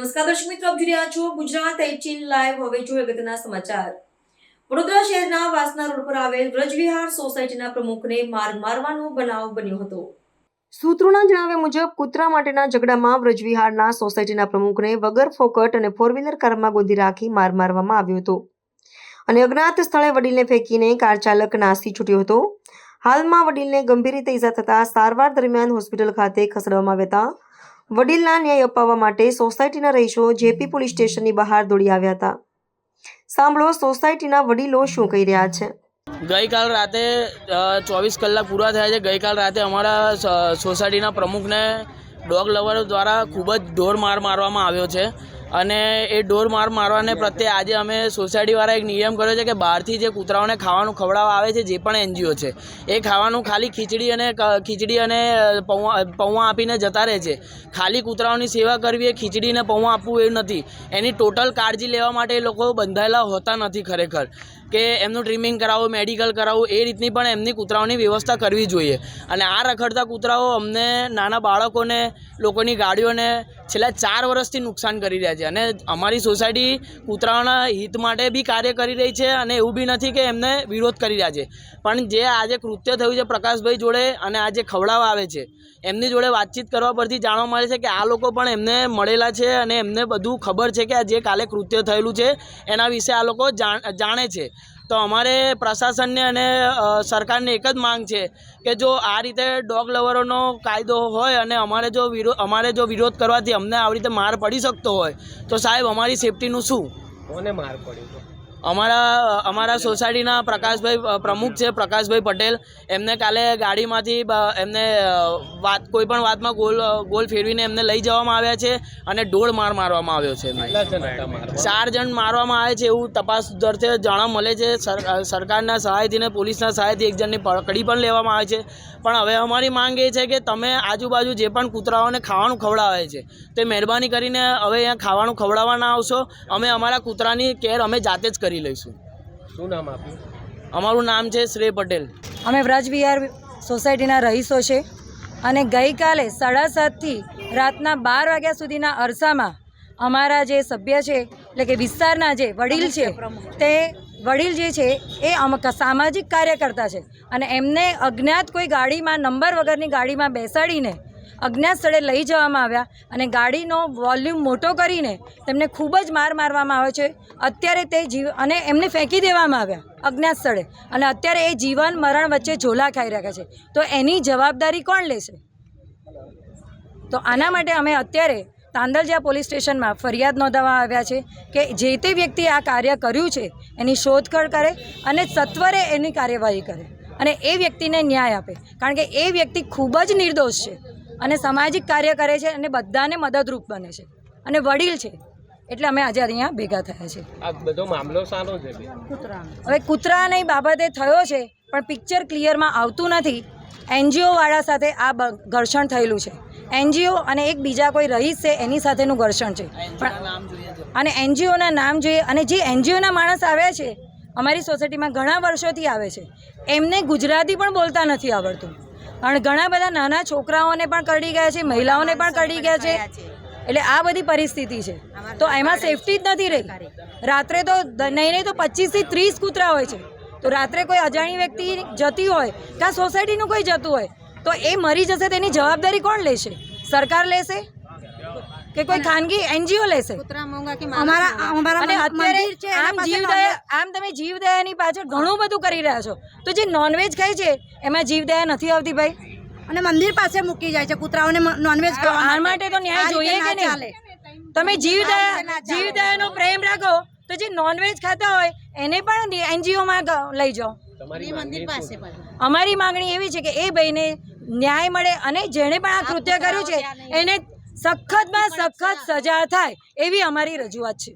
નમસ્કાર દર્શક મિત્રો, આપ જોઈ રહ્યા છો ગુજરાત 18 લાઈવ। હવે જોઈએ અગત્યના સમાચાર। વડોદરા શહેરના વાસના રોડ પર આવેલ વ્રજવિહાર સોસાયટીના પ્રમુખને મારવાનો બનાવ બન્યો હતો। સૂત્રોના જણાવ્યા મુજબ કૂતરા માટેના ઝઘડામાં વ્રજવિહારના સોસાયટીના પ્રમુખને વગર ફોકટ અને ફોર વ્હીલર કારમાં ગોંધી રાખી મારવામાં આવ્યો હતો અને અજ્ઞાત સ્થળે વડીલને ફેંકીને કાર ચાલક નાસી છૂટ્યો હતો। હાલમાં વડીલને ગંભીર રીતે ઈજા થતા સારવાર દરમિયાન હોસ્પિટલ ખાતે ખસેડવામાં આવ્યા હતા। વડીલના ન્યાય અપાવવા માટે સોસાયટીના રહીશો જેપી પોલીસ સ્ટેશનની બહાર દોડી આવ્યા હતા। સાંભળો સોસાયટીના વડીલો શું કહી રહ્યા છે। ગઈકાલ રાતે 24 કલાક પૂરા થયા છે। ગઈકાલ રાતે અમારા સોસાયટીના પ્રમુખને ડોગ લવરો દ્વારા ખૂબ જ ઢોર માર મારવામાં આવ્યો છે અને એ ઢોર માર મારવાને પ્રત્યે આજે અમે સોસાયટીવાળા એક નિયમ કર્યો છે કે બહારથી જે કૂતરાઓને ખાવાનું ખવડાવવા આવે છે, જે પણ એનજીઓ છે, એ ખાવાનું ખાલી ખીચડી અને પૌવા આપીને જતા રહે છે। ખાલી કૂતરાઓની સેવા કરવી એ ખીચડીને પૌવા આપવું એવું નથી, એની ટોટલ કાળજી લેવા માટે એ લોકો બંધાયેલા હોતા નથી ખરેખર, કે એમનું ટ્રીમિંગ કરાવવું, મેડિકલ કરાવવું, એ રીતની પણ એમની કૂતરાઓની વ્યવસ્થા કરવી જોઈએ। અને આ રખડતા કૂતરાઓ અમને, નાના બાળકોને, લોકોની ગાડીઓને છેલ્લા 4 વર્ષથી નુકસાન કરી રહ્યા છે અને અમારી સોસાયટી કૂતરાઓના હિત માટે બી કાર્ય કરી રહી છે અને એવું બી નથી કે એમને વિરોધ કરી રહ્યા છે। પણ જે આજે કૃત્ય થયું છે પ્રકાશભાઈ જોડે અને આ જે ખવડાવવા આવે છે એમની જોડે વાતચીત કરવા પરથી જાણવા મળે છે કે આ લોકો પણ એમને મળેલા છે અને એમને બધું ખબર છે કે આ જે કાલે કૃત્ય થયેલું છે એના વિશે આ લોકો જાણે છે। તો અમારે પ્રશાસનને અને સરકારને એક જ માંગ છે કે જો આ રીતે ડોગ લવરોનો કાયદો હોય અને અમારે જો વિરોધ કરવાથી અમને આવી રીતે માર પડી શકતો હોય તો સાહેબ અમારી સેફટીનું શું? કોને માર પડ્યો? અમારા સોસાયટીના પ્રકાશભાઈ પ્રમુખ છે, પ્રકાશભાઈ પટેલ, એમને કાલે ગાડીમાંથી એમને કોઈ પણ વાતમાં ગોલ ફેરવીને એમને લઈ જવામાં આવ્યા છે અને ઢોર માર મારવામાં આવ્યો છે। 4 જણ મારવામાં આવે છે એવું તપાસ દરથી જાણવા મળે છે। સરકારના સહાયથી ને પોલીસના સહાયથી એક જણની પકડી પણ લેવામાં આવે છે। પણ હવે અમારી માંગ એ છે કે તમે આજુબાજુ જે પણ કૂતરાઓને ખાવાનું ખવડાવે છે તે મહેરબાની કરીને હવે અહીંયા ખાવાનું ખવડાવવા ના આવશો। અમે અમારા કૂતરાની કેર અમે જાતે જ કરી લઈશું। શું નામ આપ્યું? અમારું નામ છે શ્રેય પટેલ। અમે વ્રજવિહાર સોસાયટીના રહીશો છે અને ગઈકાલે 7:30 થી રાતના 12 વાગ્યા સુધીના અરસામાં અમારા જે સભ્ય છે, એટલે કે વિસ્તારના જે વડીલ છે, તે વડીલ જે છે એ સામાજિક કાર્યકર્તા છે અને એમને અજ્ઞાત કોઈ ગાડીમાં, નંબર વગરની ગાડીમાં બેસાડીને અજ્ઞાત સ્થળે લઈ જવામાં આવ્યા અને ગાડીનો વોલ્યુમ મોટો કરીને તેમને ખૂબ જ મારવામાં આવ્યો છે। અત્યારે તે અને એમને ફેંકી દેવામાં આવ્યા અજ્ઞાત સ્થળે અને અત્યારે એ જીવન મરણ વચ્ચે ઝોલા ખાઈ રહ્યા છે। તો એની જવાબદારી કોણ લેશે? તો આના માટે અમે અત્યારે તાંદલજા પોલીસ સ્ટેશનમાં ફરિયાદ નોંધાવવા આવ્યા છે કે જે તે વ્યક્તિએ આ કાર્ય કર્યું છે એની શોધખોળ કરે અને સત્વરે એની કાર્યવાહી કરે અને એ વ્યક્તિને ન્યાય આપે, કારણ કે એ વ્યક્તિ ખૂબ જ નિર્દોષ છે અને સામાજિક કાર્ય કરે છે અને બધાને મદદરૂપ બને છે અને વડીલ છે, એટલે અમે આજે અહીંયા ભેગા થયા છે। આ બધો મામલો શાનો છે? હવે કૂતરાની બાબતે થયો છે પણ પિક્ચર ક્લિયરમાં આવતું નથી। એનજીઓવાળા સાથે આ ઘર્ષણ થયેલું છે, એનજીઓ અને એક બીજા કોઈ રહીશ છે એની સાથેનું ઘર્ષણ છે પણ અને એનજીઓના નામ જોઈએ અને જે એનજીઓના માણસ આવ્યા છે અમારી સોસાયટીમાં ઘણા વર્ષોથી આવે છે, એમને ગુજરાતી પણ બોલતા નથી આવડતું અને ઘણા બધા નાના છોકરાઓને પણ કરડી ગયા છે, મહિલાઓને પણ કરડી ગયા છે। એટલે આ બધી પરિસ્થિતિ છે, તો એમાં સેફટી જ નથી રહી। રાત્રે તો નહીં તો 25 થી 30 કૂતરા હોય છે, તો રાત્રે કોઈ અજાણી વ્યક્તિ જતી હોય કે સોસાયટીનું કોઈ જતું હોય તો એ મરી જશે, તેની જવાબદારી કોણ લેશે? સરકાર લેશે કે કોઈ ખાનગી એનજીઓ લેશે? અને અત્યારે આમ તમે જીવદયાની પાછળ ઘણું બધું કરી રહ્યા છો, તો જે નોનવેજ ખાય છે એમાં જીવદયા નથી આવતી ભાઈ? અને મંદિર પાસે મૂકી જાય છે કૂતરાઓને નોનવેજ ખાવા આ માટે તો ન્યાય જોઈએ કે નહીં? તમે જીવદયાનો પ્રેમ રાખો તો જે નોનવેજ ખાતા હોય એને પણ એનજીઓમાં લઈ જાઓ। અમારી માંગણી એવી છે કે એ ભાઈને ન્યાય મળે અને જેણે પણ આ કૃત્ય કર્યું છે એને સખતમાં સખત સજા થાય એવી અમારી રજૂઆત છે।